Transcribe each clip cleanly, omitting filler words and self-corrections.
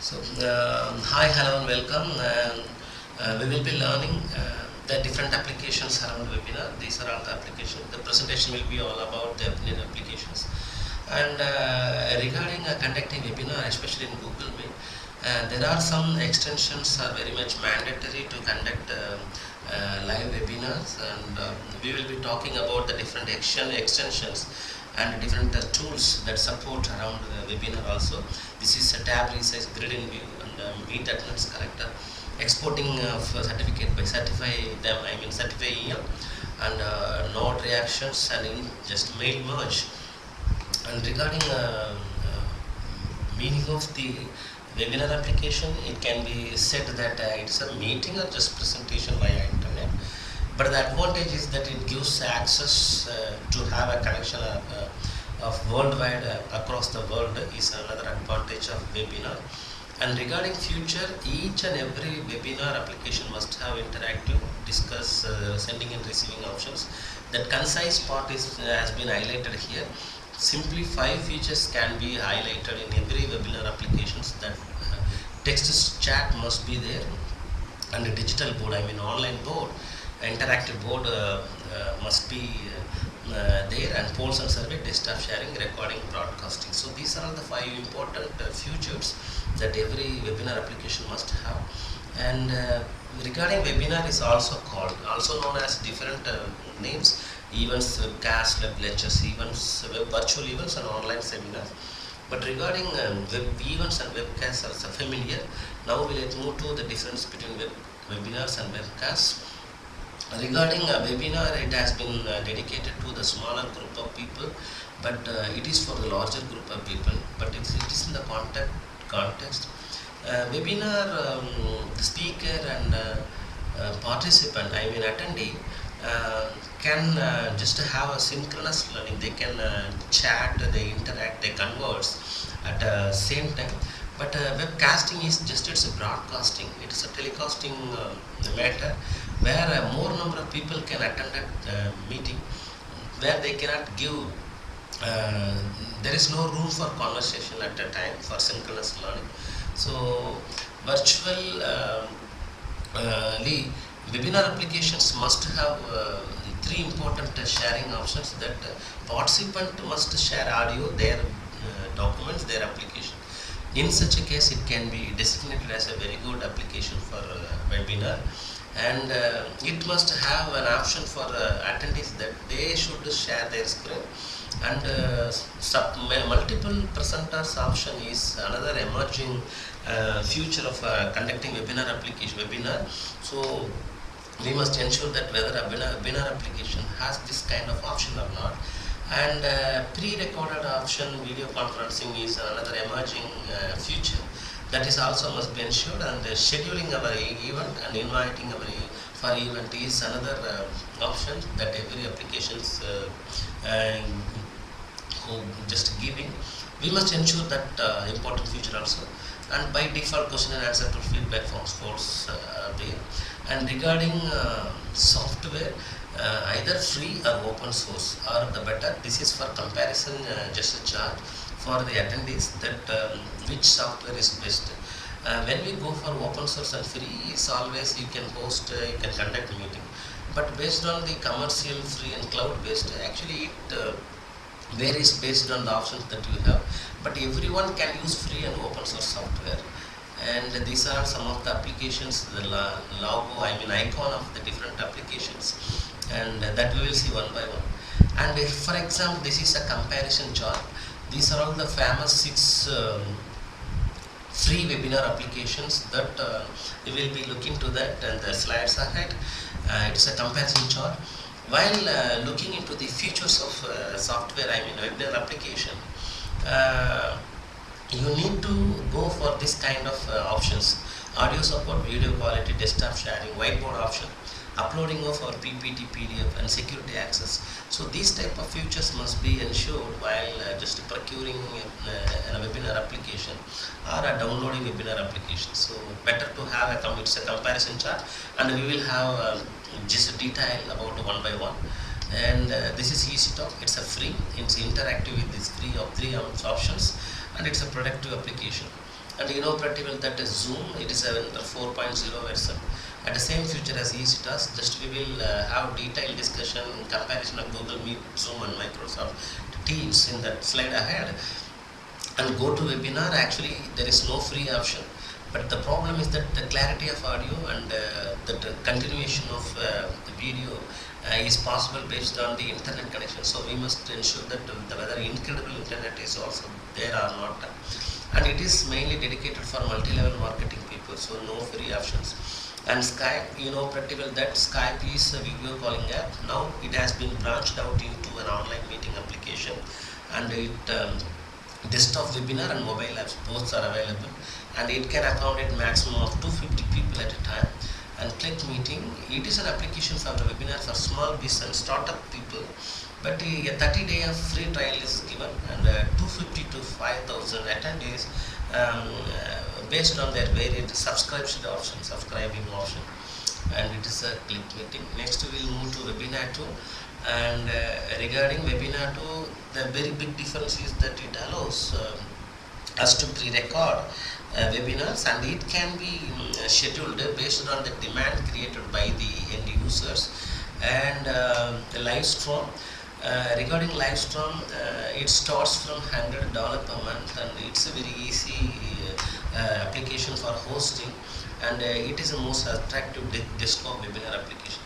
Hi, hello, and welcome. We will be learning the different applications around webinar. These are all the applications. The presentation will be all about the applications. And regarding conducting webinar, especially in Google Meet, there are some extensions are very much mandatory to conduct live webinars, and we will be talking about the different extensions and different tools that support around the webinar also. This is a tab resize grid in view and meet attendance collector, exporting of certificate by certify EM, and node reactions and in just mail merge. And regarding meaning of the webinar application, it can be said that it's a meeting or just presentation via internet. But the advantage is that it gives access to have a connection of worldwide across the world is another advantage of webinar. And regarding future, each and every webinar application must have interactive, discuss, sending and receiving options. That concise part has been highlighted here. Simply 5 features can be highlighted in every webinar applications. That text chat must be there, and a digital board, online board, interactive board must be there, and polls and survey, desktop sharing, recording, broadcasting. So these are all the 5 important features that every webinar application must have. And regarding webinar is also known as different names: events, webcast, web lectures, events, web virtual events, and online seminars. But regarding web events and webcasts are familiar. Now we let's move to the difference between webinars and webcasts. Regarding a webinar, it has been dedicated to the smaller group of people, but it is for the larger group of people. But it is in the context. Webinar, the speaker and participant, attendee, can just have a synchronous learning. They can chat, they interact, they converse at the same time. But webcasting is just it's a broadcasting. It is a telecasting matter where more number of people can attend a meeting, where they cannot give. There is no room for conversation at a time for synchronous learning. So virtual webinar applications must have 3 important sharing options. That participant must share audio, their documents, their application. In such a case, it can be designated as a very good application for webinar, and it must have an option for attendees that they should share their screen, and multiple presenters option is another emerging future of conducting webinar. So we must ensure that whether a webinar application has this kind of option or not. And pre-recorded option video conferencing is another emerging future that is also must be ensured. And scheduling our event and inviting our for event is another option that every applications just giving. We must ensure that important feature also. And by default, question and answer to feedback forms there. And regarding software, either free or open source are the better. This is for comparison, just a chart for the attendees that which software is best. When we go for open source and free, it's always you can host, you can conduct a meeting. But based on the commercial, free and cloud based, actually it varies based on the options that you have. But everyone can use free and open source software. And these are some of the applications, the logo, icon of the different applications, and that we will see one by one. And if, for example, this is a comparison chart. These are all the famous 6 free webinar applications that we will be looking to that, and the slides ahead. It's a comparison chart. While looking into the features of software, webinar application, you need to go for this kind of options: audio support, video quality, desktop sharing, whiteboard option, uploading of our PPT, PDF, and security access. So these type of features must be ensured while just procuring a webinar application or a downloading webinar application. So better to have it's a comparison chart, and we will have just a detail about one by one. And this is Easy Talk. It's a free, it's interactive with this free of 3 options, and it's a productive application. And you know pretty well that Zoom, it is a 4.0 version. At the same future as EasyTask, just we will have detailed discussion in comparison of Google Meet, Zoom and Microsoft Teams in that slide ahead. And go to webinar, actually there is no free option, but the problem is that the clarity of audio and the continuation of the video is possible based on the internet connection. So we must ensure that whether incredible internet is also there or not. And it is mainly dedicated for multi-level marketing people, so no free options. And Skype, you know pretty well that Skype is a video calling app. Now it has been branched out into an online meeting application, and it desktop webinar and mobile apps both are available, and it can accommodate maximum of 250 people at a time. And Click Meeting, it is an application for the webinar for small business and startup people, but a 30-day of free trial is given, and 250 to 5,000 attendees based on their varied subscribing option, and it is a Click Meeting. Next we will move to Webinar 2. And regarding Webinar 2, the very big difference is that it allows us to pre-record webinars, and it can be scheduled based on the demand created by the end users. And the live stream, regarding live stream, it starts from $100 per month, and it's a very easy application for hosting, and it is the most attractive desktop webinar application.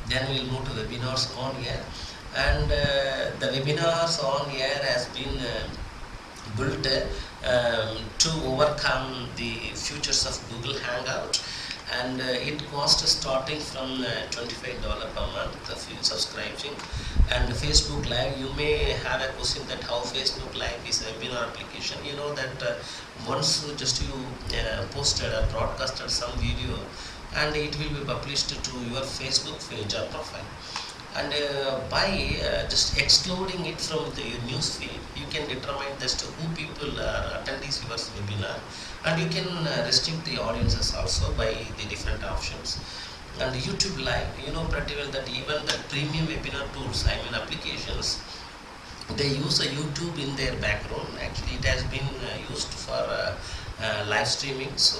Then we will move to webinars on air, and the webinars on air has been built to overcome the features of Google Hangout, and it costs starting from $25 per month if you subscribing. And Facebook Live, you may have a question that how Facebook Live is a webinar application. You know that once you posted or broadcasted some video, and it will be published to your Facebook page or profile, and by just excluding it from the news feed, you can determine just who people are attendees your webinar, and you can restrict the audiences also by the different options. And YouTube Live, you know pretty well that even the premium webinar tools, applications, they use a YouTube in their background. Actually it has been used for live streaming, so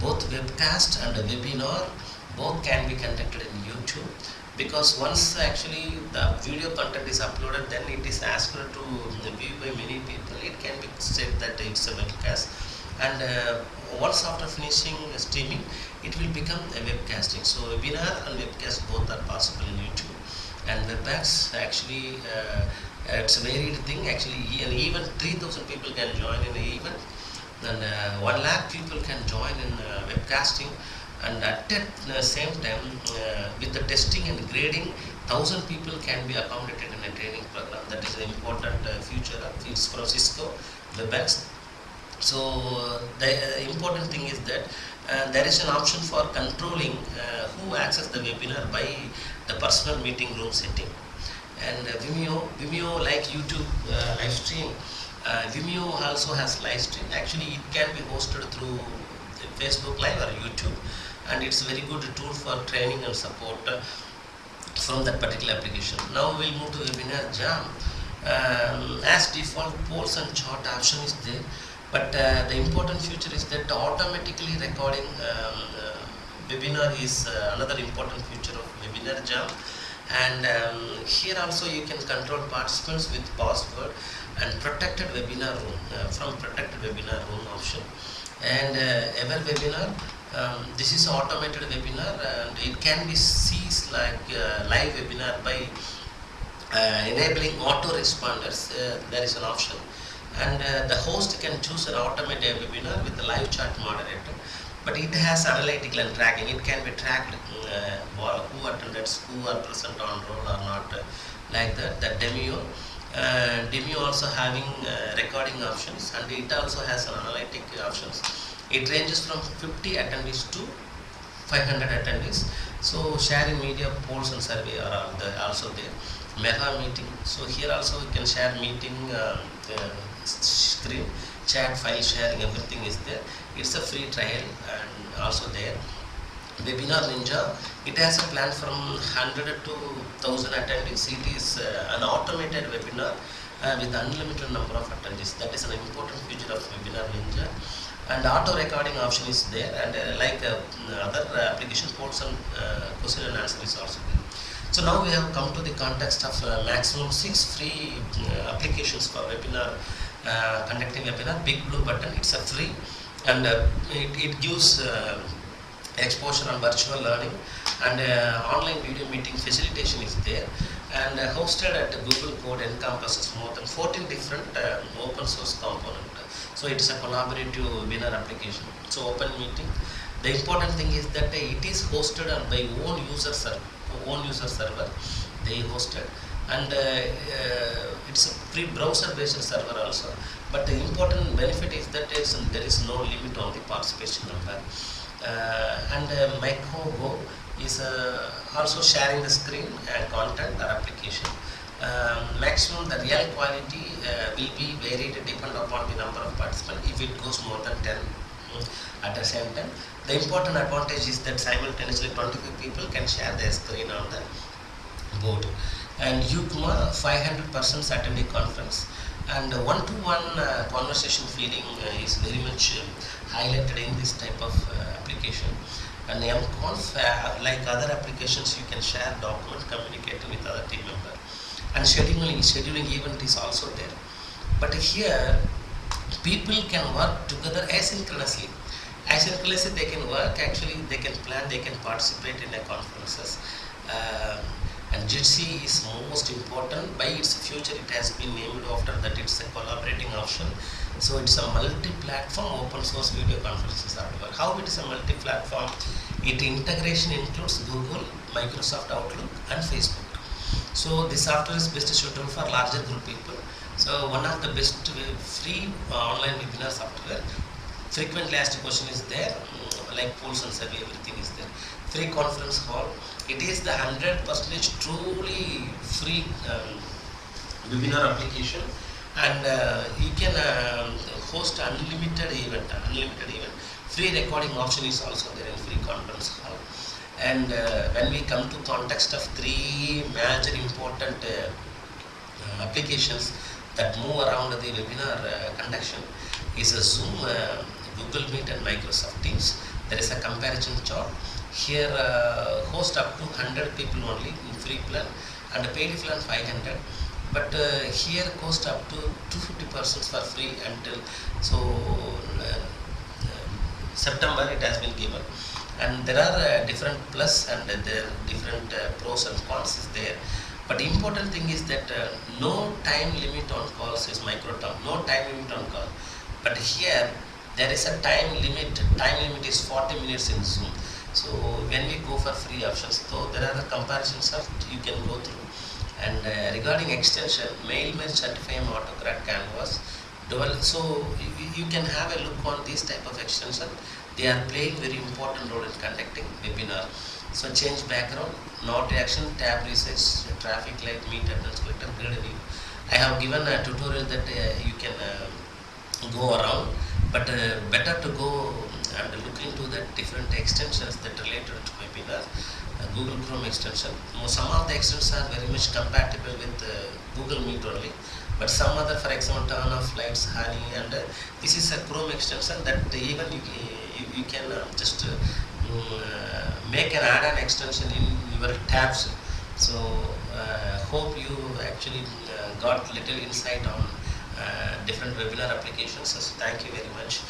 both webcast and webinar both can be conducted in YouTube, because once actually the video content is uploaded, then it is asked to view by many people. It can be said that it's a webcast, and once after finishing streaming, it will become a webcasting. So webinar and webcast both are possible in YouTube. And WebEx, actually it's a varied thing. Actually even 3,000 people can join in the event, and 1 lakh people can join in webcasting, and at the same time with the testing and grading, 1,000 people can be accommodated in a training program. That is an important feature of it's from Cisco WebEx. So the important thing is that there is an option for controlling who access the webinar by the personal meeting room setting. And Vimeo like YouTube live stream, Vimeo also has live stream. Actually it can be hosted through Facebook Live or YouTube, and it's a very good tool for training and support from that particular application. Now we'll move to Webinar Jam. As default, polls and chart option is there, but the important feature is that automatically recording webinar is another important feature of Webinar Jam. And here also you can control participants with password and protected webinar room from protected webinar room option. And Ever Webinar, this is automated webinar, and it can be seized like live webinar by enabling autoresponders. There is an option, and the host can choose an automated webinar with a live chat moderator, but it has analytical and tracking. It can be tracked who attended, who are present on roll or not, like that. The Demio also having recording options, and it also has an analytic options. It ranges from 50 attendees to 500 attendees. So sharing media, polls and survey are also there. Mega meeting, so here also you can share meeting screen, chat, file sharing, everything is there. It's a free trial and also there. Webinar Ninja, it has a plan from 100 to 1000 attendees. It is an automated webinar with unlimited number of attendees. That is an important feature of Webinar Ninja. and auto recording option is there, and like other application ports and question and answer is also there. So now we have come to the context of maximum 6 free applications for webinar, conducting webinar. Big Blue Button, it's a free, and it gives exposure on virtual learning, and online video meeting facilitation is there, and hosted at Google Code encompasses more than 14 different open source components. So it is a collaborative webinar application. So open meeting. The important thing is that it is hosted by own user server. They hosted, and it's a free browser based server also. But the important benefit is that there is no limit on the participation number. And MicroGo is also sharing the screen and content or application. Maximum the real quality will be varied depending upon the number of participants. If it goes more than 10 at the same time, the important advantage is that simultaneously 25 people can share their screen on the board. And UCMA 500 persons attend the conference, and one-to-one conversation feeling is very much highlighted in this type of application. And MConf, like other applications, you can share document, communicating with other team member, and scheduling event is also there. But here people can work together asynchronously. Asynchronously they can work, actually they can plan, they can participate in the conferences. And Jitsi is most important. By its future, it has been named after that. It's a collaborating option. So it's a multi-platform open source video conferencing software. How it is a multi-platform? It integration includes Google, Microsoft Outlook, and Facebook. So this software is best suitable for larger group people. So one of the best free online webinar software. Frequently asked question is there, like polls and survey, everything is there. Free conference hall. It is the 100% truly free webinar application, and you can host unlimited event. Free recording option is also there in free conference hall. And when we come to context of 3 major important applications that move around the webinar conduction is a Zoom, Google Meet, and Microsoft Teams. There is a comparison chart. Here host up to 100 people only in free plan, and paid plan 500. But here cost up to 250 persons for free until September it has been given. And there are different plus and there are different pros and cons is there. But the important thing is that no time limit on calls is micro-term, no time limit on call. But here there is a time limit is 40 minutes in Zoom. So when we go for free options, though there are the comparisons of you can go through. And regarding extension, MailMail, Certify, AutoCAD, Canvas, dual. So you can have a look on this type of extension. They are playing very important role in conducting webinar. So change background, note action, tab research, traffic light, meet attendance, collector, grid view. I have given a tutorial that you can go around, but better to go and look into the different extensions that related to webinar. Google Chrome extension. Some of the extensions are very much compatible with Google Meet only, but some other, for example, Turn Off Lights, Honey, and this is a Chrome extension that even you can just make an add-on extension in your tabs. So hope you actually got little insight on different webinar applications. So thank you very much.